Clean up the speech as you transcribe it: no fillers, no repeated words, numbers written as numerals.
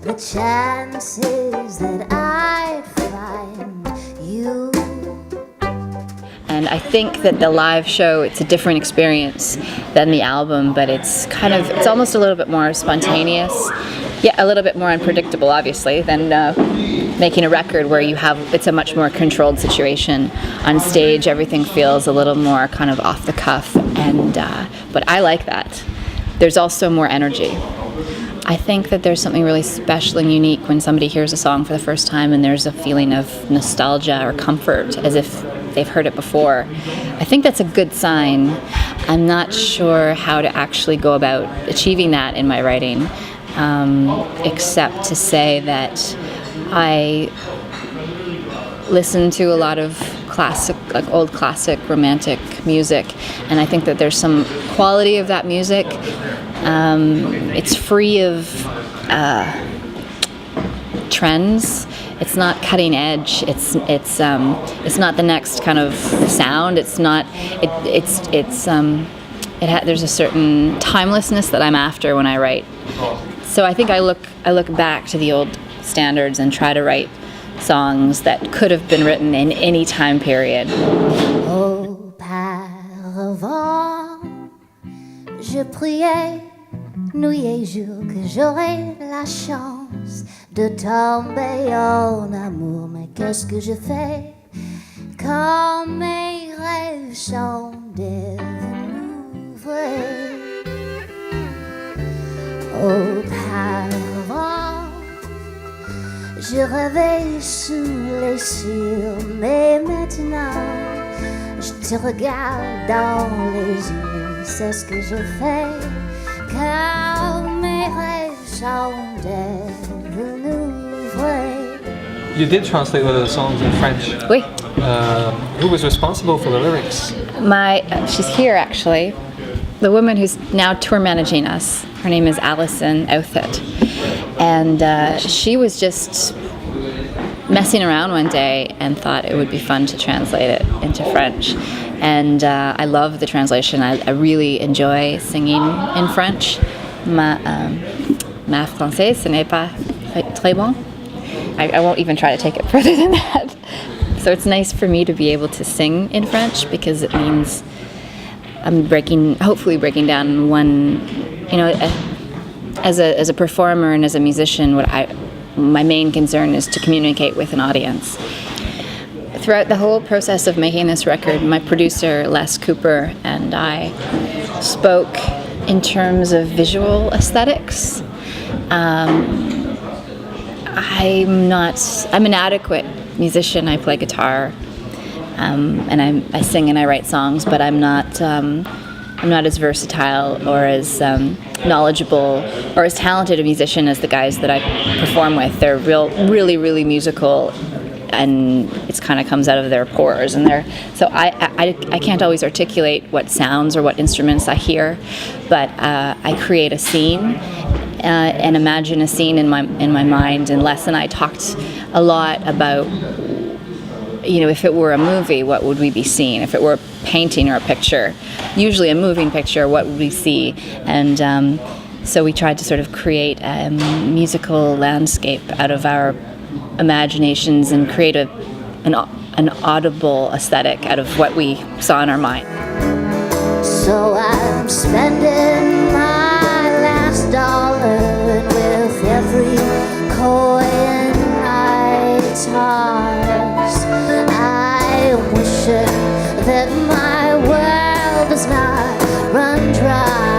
the chances that I'd find you. And I think that the live show, it's a different experience than the album, but it's almost a little bit more spontaneous. Yeah, a little bit more unpredictable, obviously, than making a record where it's a much more controlled situation. On stage, everything feels a little more kind of off the cuff, but I like that. There's also more energy. I think that there's something really special and unique when somebody hears a song for the first time and there's a feeling of nostalgia or comfort, as if they've heard it before. I think that's a good sign. I'm not sure how to actually go about achieving that in my writing, except to say that I listen to a lot of classic, like old classic romantic music, and I think that there's some quality of that music. It's free of trends. It's not cutting edge. It's not the next kind of sound. It's not. There's a certain timelessness that I'm after when I write. So I think I look back to the old standards and try to write songs that could have been written in any time period. Auparavant, je priais nuit et jour que j'aurais la chance de tomber en amour. Mais qu'est-ce que je fais quand mes rêves sont devenus vrais? Auparavant, je rêvais sous les cieux, mais maintenant je te regarde dans les yeux. C'est ce que je fais quand mes rêves sont devenus vrais. You did translate one of the songs in French. Oui. Who was responsible for the lyrics? She's here actually. The woman who's now tour managing us, her name is Alison Outhet, and she was just messing around one day and thought it would be fun to translate it into French. And I love the translation. I really enjoy singing in French. Ma français, ce n'est pas très bon. I won't even try to take it further than that. So it's nice for me to be able to sing in French because it means I'm hopefully breaking down one, as a performer and as a musician, my main concern is to communicate with an audience. Throughout the whole process of making this record, my producer, Les Cooper, and I spoke in terms of visual aesthetics. I'm an adequate musician. I play guitar, and I sing and I write songs, but I'm not as versatile or as knowledgeable or as talented a musician as the guys that I perform with. They're really, really musical, and it kind of comes out of their pores. So I can't always articulate what sounds or what instruments I hear, but I create a scene and imagine a scene in my mind. And Les and I talked a lot about, if it were a movie, what would we be seeing? If it were a painting or a picture, usually a moving picture, what would we see? And so we tried to sort of create a musical landscape out of our imaginations and create an audible aesthetic out of what we saw in our mind. So I'm spending my last dollar, and with every coin I toss, I'm wishing that my well does not run dry.